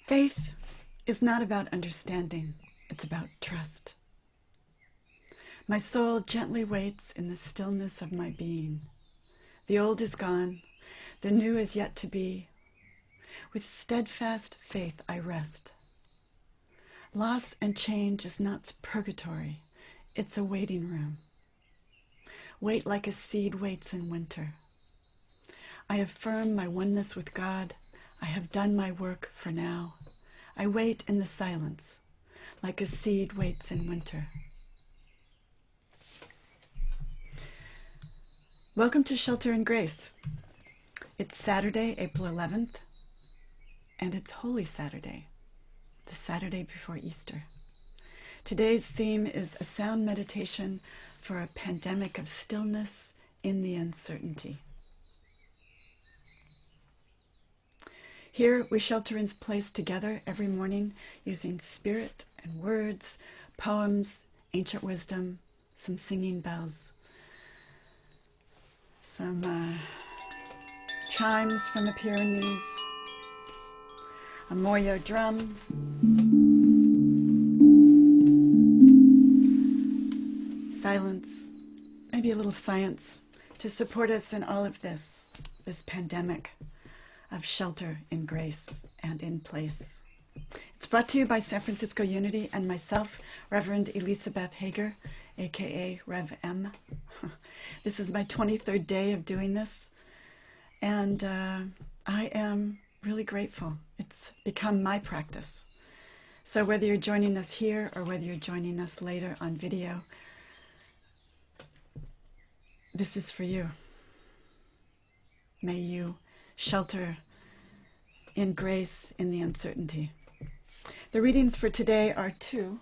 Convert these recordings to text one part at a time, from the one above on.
Faith is not about understanding, it's about trust. My soul gently waits in the stillness of my being. The old is gone, the new is yet to be. With steadfast faith I rest. Loss and change is not purgatory, it's a waiting room. Wait like a seed waits in winter. I affirm my oneness with God. I have done my work for now. I wait in the silence, like a seed waits in winter. Welcome to Shelter and Grace. It's Saturday, April 11th, and it's Holy Saturday, the Saturday before Easter. Today's theme is a sound meditation for a pandemic of stillness in the uncertainty. Here we shelter in place together every morning using spirit and words, poems, ancient wisdom, some singing bells, some chimes from the Pyrenees, a Moyo drum, silence, maybe a little science to support us in all of this pandemic of shelter in grace and in place. It's brought to you by San Francisco Unity and myself, Reverend Eleesabeth Hager, aka Rev M. This is my 23rd day of doing this, and I am really grateful. It's become my practice. So whether you're joining us here or whether you're joining us later on video, this is for you. May you shelter in grace in the uncertainty. The readings for today are two.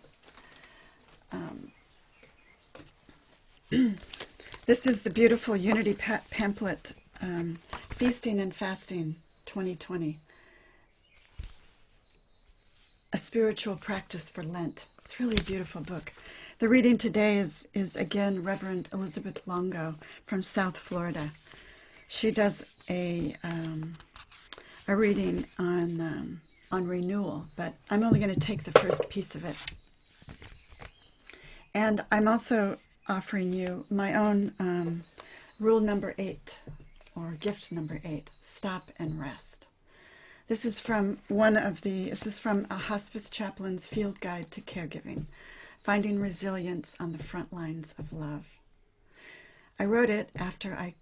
This is the beautiful Unity pamphlet, Feasting and Fasting 2020. A spiritual practice for Lent. It's really a beautiful book. The reading today is again Reverend Eleesabeth Longo from South Florida. She does a reading on renewal, but I'm only going to take the first piece of it. And I'm also offering you my own rule number 8, or gift number 8, stop and rest. This is from a hospice chaplain's field guide to caregiving, finding resilience on the front lines of love. I wrote it after I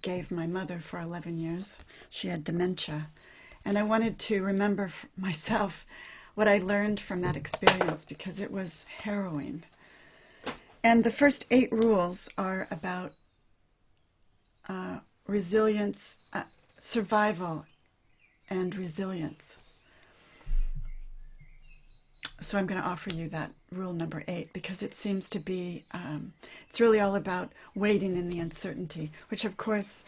gave my mother for 11 years. She had dementia, and I wanted to remember myself what I learned from that experience because it was harrowing. And the first 8 rules are about resilience, survival, and resilience. So I'm going to offer you that rule number 8 because it seems to be, it's really all about waiting in the uncertainty, which of course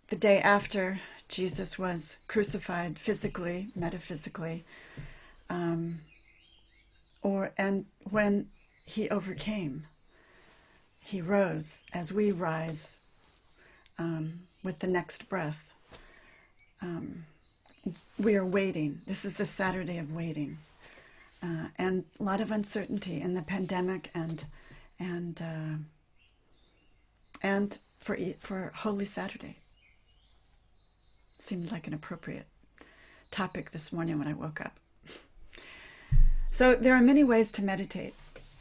the day after Jesus was crucified physically, metaphysically, and when he overcame, he rose as we rise with the next breath. We are waiting. This is the Saturday of waiting. And a lot of uncertainty in the pandemic and for Holy Saturday. Seemed like an appropriate topic this morning when I woke up. So there are many ways to meditate.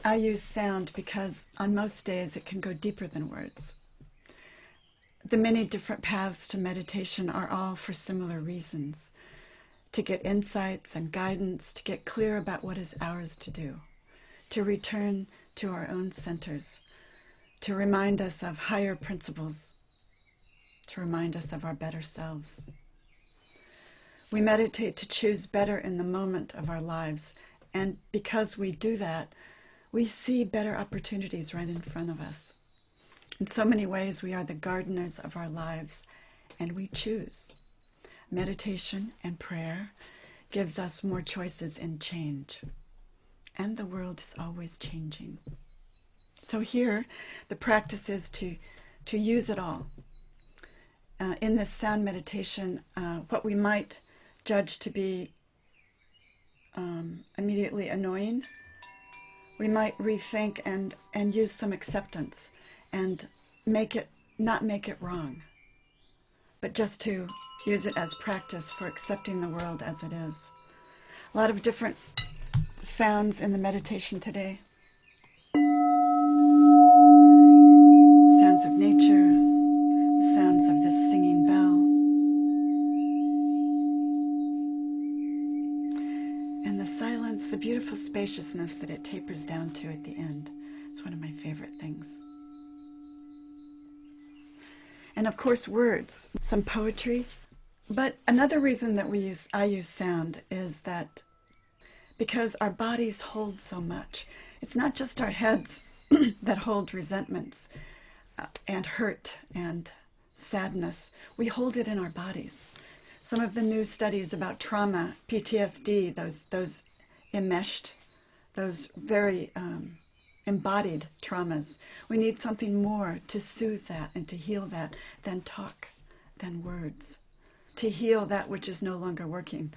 I use sound because on most days it can go deeper than words. The many different paths to meditation are all for similar reasons. To get insights and guidance, to get clear about what is ours to do, to return to our own centers, to remind us of higher principles, to remind us of our better selves. We meditate to choose better in the moment of our lives, and because we do that, we see better opportunities right in front of us. In so many ways, we are the gardeners of our lives, and we choose. Meditation and prayer gives us more choices in change. And the world is always changing. So here, the practice is to use it all. In this sound meditation, what we might judge to be immediately annoying, we might rethink and use some acceptance and not make it wrong, but just to use it as practice for accepting the world as it is. A lot of different sounds in the meditation today. Sounds of nature, the sounds of this singing bell, and the silence, the beautiful spaciousness that it tapers down to at the end. It's one of my favorite things. And of course, words, some poetry. But another reason that I use sound is that because our bodies hold so much. It's not just our heads that hold resentments and hurt and sadness. We hold it in our bodies. Some of the new studies about trauma, PTSD, those enmeshed, those very embodied traumas. We need something more to soothe that and to heal that than talk, than words, to heal that which is no longer working.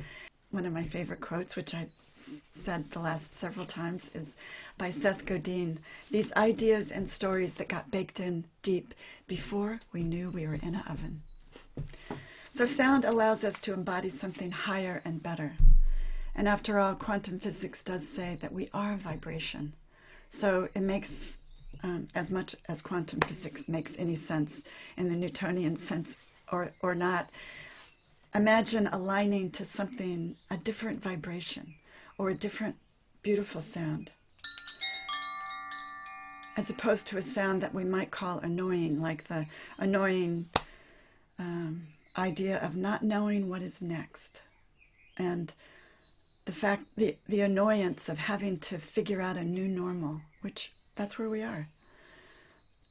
One of my favorite quotes, which I said the last several times, is by Seth Godin. These ideas and stories that got baked in deep before we knew we were in an oven. So sound allows us to embody something higher and better. And after all, quantum physics does say that we are vibration. So it makes, as much as quantum physics makes any sense in the Newtonian sense or not, imagine aligning to something, a different vibration or a different beautiful sound, as opposed to a sound that we might call annoying, like the annoying idea of not knowing what is next, and the annoyance of having to figure out a new normal, which that's where we are.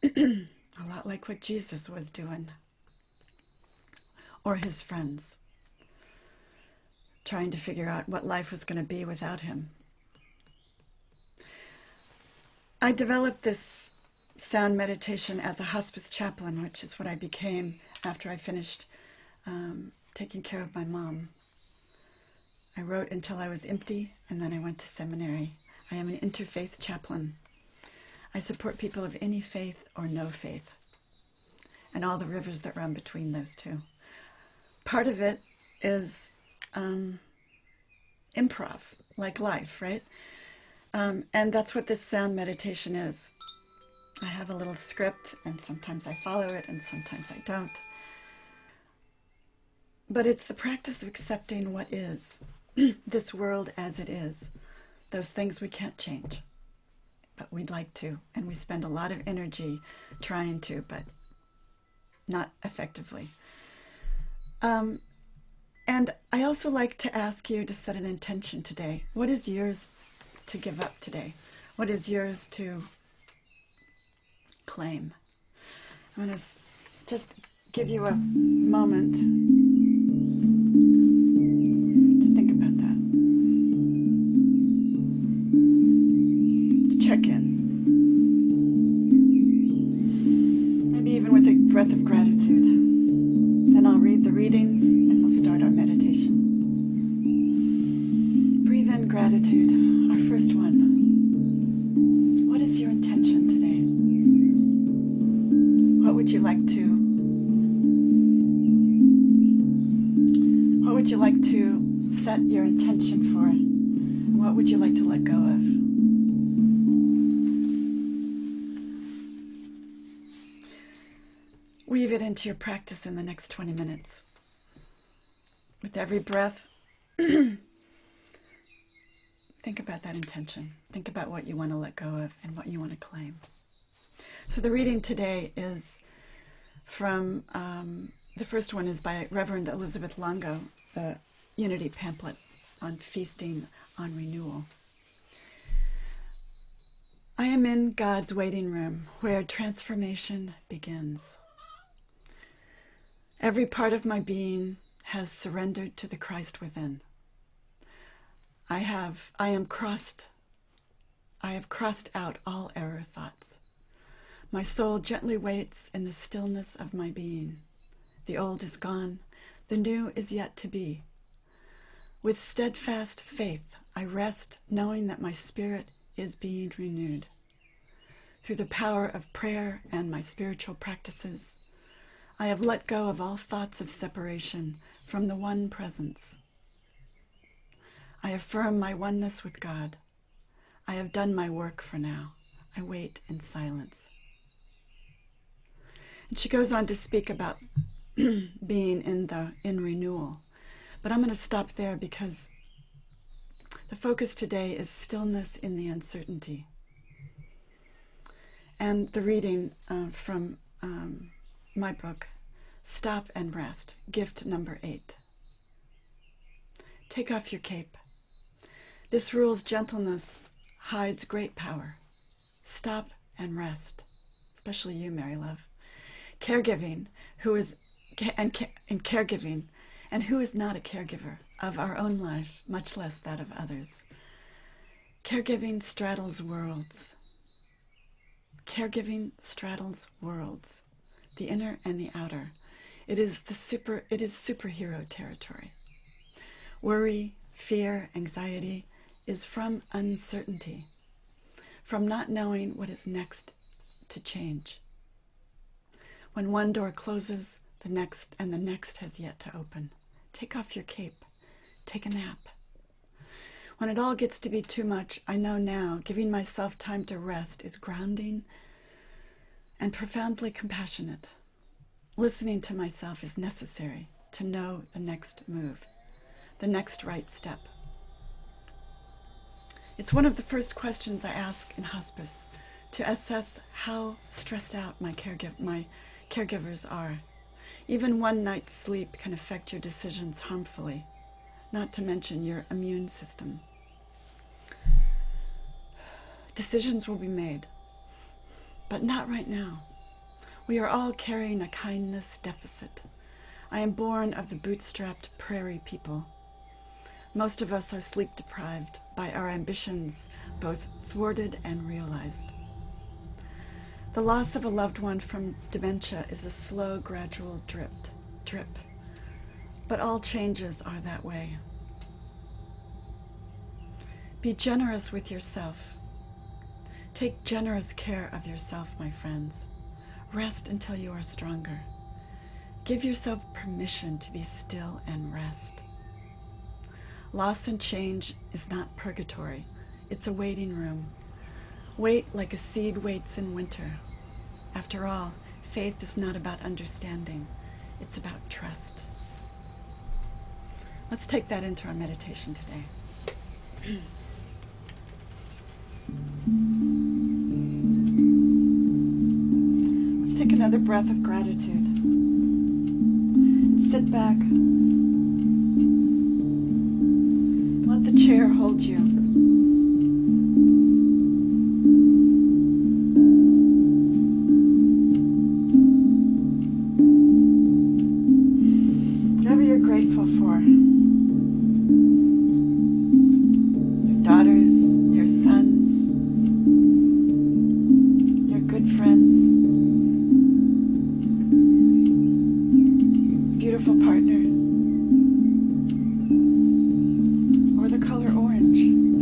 A lot like what Jesus was doing, or his friends, trying to figure out what life was going to be without him. I developed this sound meditation as a hospice chaplain, which is what I became after I finished taking care of my mom. I wrote until I was empty, and then I went to seminary. I am an interfaith chaplain. I support people of any faith or no faith, and all the rivers that run between those two. Part of it is improv, like life, right? And that's what this sound meditation is. I have a little script, and sometimes I follow it, and sometimes I don't. But it's the practice of accepting what is, this world as it is, those things we can't change, but we'd like to, and we spend a lot of energy trying to, but not effectively. And I also like to ask you to set an intention today. What is yours to give up today? What is yours to claim? I'm going to just give you a moment to think about that. To check in. Maybe even with a breath of gratitude. Then I'll read the readings and we'll start our meditation. Breathe in gratitude, our first one. What is your intention today? What would you like to set your intention for? And what would you like to let go of? Weave it into your practice in the next 20 minutes. With every breath, think about that intention. Think about what you want to let go of and what you want to claim. So the reading today is from, the first one is by Reverend Eleesabeth Longo, the Unity pamphlet on feasting on renewal. I am in God's waiting room where transformation begins. Every part of my being has surrendered to the Christ within. I have crossed out all error thoughts. My soul gently waits in the stillness of my being. The old is gone, the new is yet to be. With steadfast faith, I rest knowing that my spirit is being renewed. Through the power of prayer and my spiritual practices, I have let go of all thoughts of separation from the one presence. I affirm my oneness with God. I have done my work for now. I wait in silence. And she goes on to speak about being in renewal. But I'm going to stop there because the focus today is stillness in the uncertainty. And the reading from my book, Stop and Rest, gift number 8. Take off your cape. This rule's gentleness hides great power. Stop and rest, especially you, Mary Love. Caregiving, caregiving, and who is not a caregiver of our own life, much less that of others. Caregiving straddles worlds. Caregiving straddles worlds, the inner and the outer. It is superhero territory. Worry, fear, anxiety is from uncertainty, from not knowing what is next to change. When one door closes, the next has yet to open. Take off your cape. Take a nap. When it all gets to be too much, I know now giving myself time to rest is grounding and profoundly compassionate. Listening to myself is necessary to know the next move, the next right step. It's one of the first questions I ask in hospice to assess how stressed out my caregivers are. Even one night's sleep can affect your decisions harmfully, not to mention your immune system. Decisions will be made, but not right now. We are all carrying a kindness deficit. I am born of the bootstrapped prairie people. Most of us are sleep deprived by our ambitions, both thwarted and realized. The loss of a loved one from dementia is a slow, gradual drip. But all changes are that way. Be generous with yourself. Take generous care of yourself, my friends. Rest until you are stronger. Give yourself permission to be still and rest. Loss and change is not purgatory. It's a waiting room. Wait like a seed waits in winter. After all, faith is not about understanding. It's about trust. Let's take that into our meditation today. Let's take another breath of gratitude. And sit back. Let the chair hold you. Whatever you're grateful for. Your daughters, your sons, your good friends, beautiful partner, or the color orange.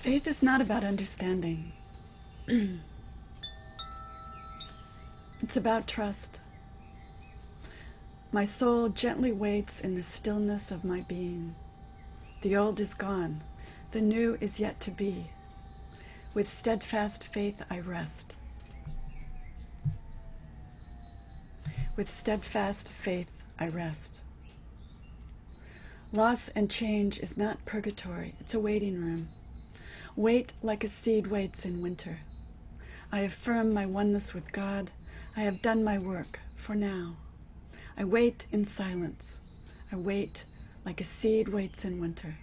Faith is not about understanding. It's about trust. My soul gently waits in the stillness of my being. The old is gone, the new is yet to be. With steadfast faith I rest. With steadfast faith I rest. Loss and change is not purgatory, it's a waiting room. Wait like a seed waits in winter. I affirm my oneness with God. I have done my work for now. I wait in silence. I wait like a seed waits in winter.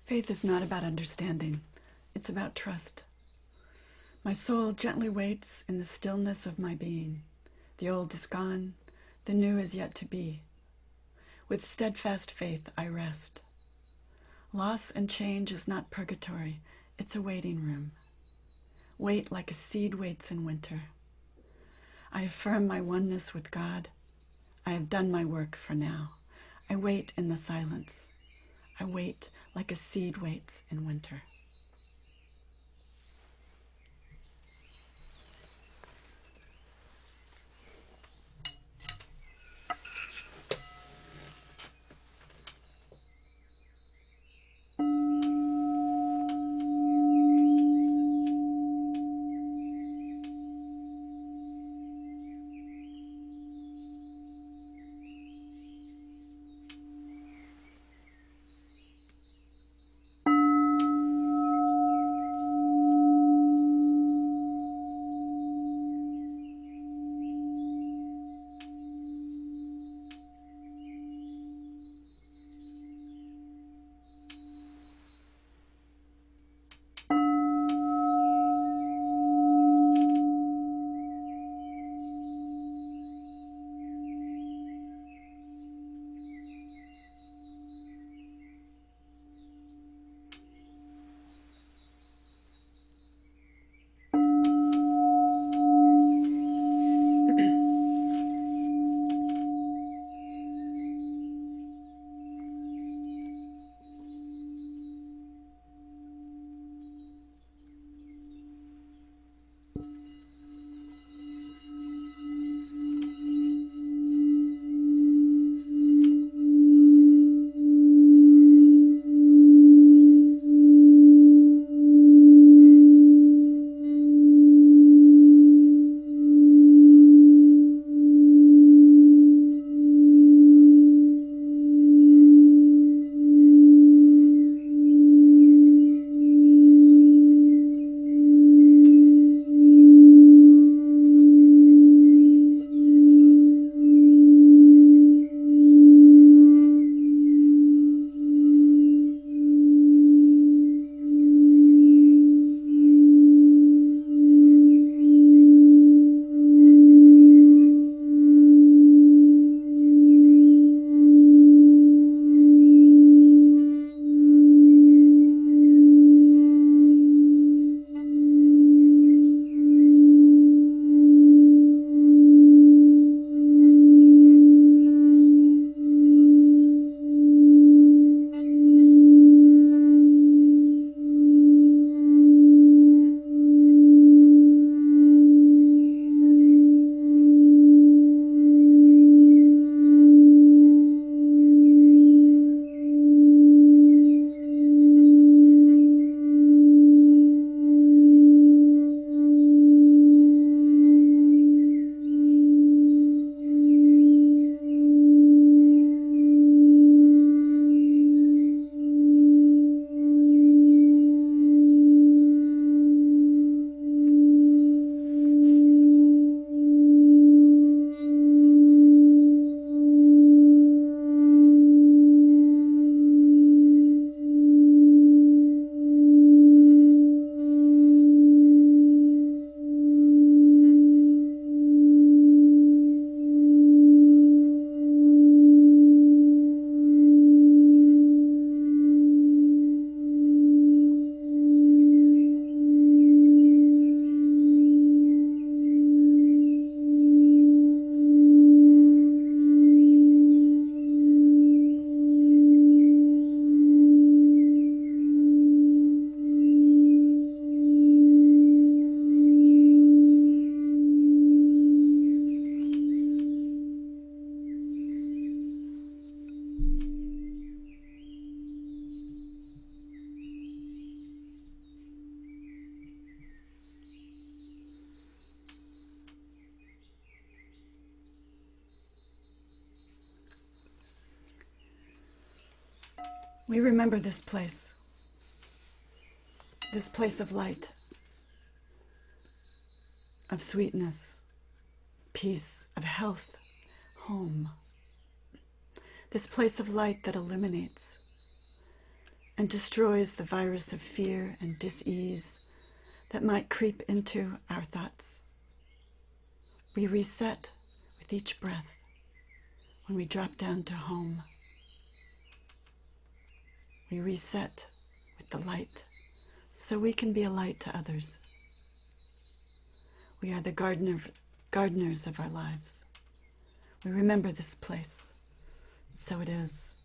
Faith is not about understanding. It's about trust. My soul gently waits in the stillness of my being. The old is gone, the new is yet to be. With steadfast faith I rest. Loss and change is not purgatory, it's a waiting room. wait like a seed waits in winter. I affirm my oneness with God. I have done my work for now. I wait in the silence. I wait like a seed waits in winter. We remember this place of light, of sweetness, peace, of health, home. This place of light that eliminates and destroys the virus of fear and dis-ease that might creep into our thoughts. We reset with each breath when we drop down to home. We reset with the light so we can be a light to others. We are the gardeners of our lives. We remember this place. So it is.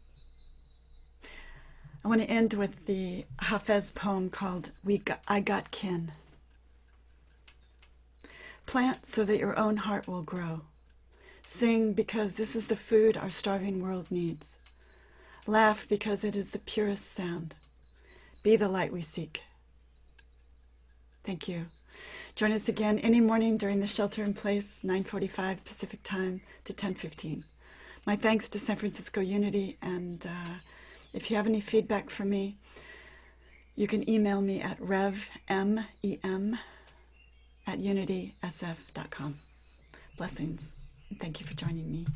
I want to end with the Hafez poem called I Got Kin. Plant so that your own heart will grow. Sing because this is the food our starving world needs. Laugh because it is the purest sound. Be the light we seek. Thank you. Join us again any morning during the shelter in place, 9:45 Pacific time to 10:15. My thanks to San Francisco Unity, and if you have any feedback for me, you can email me at revmem@unitysf.com. Blessings, and thank you for joining me.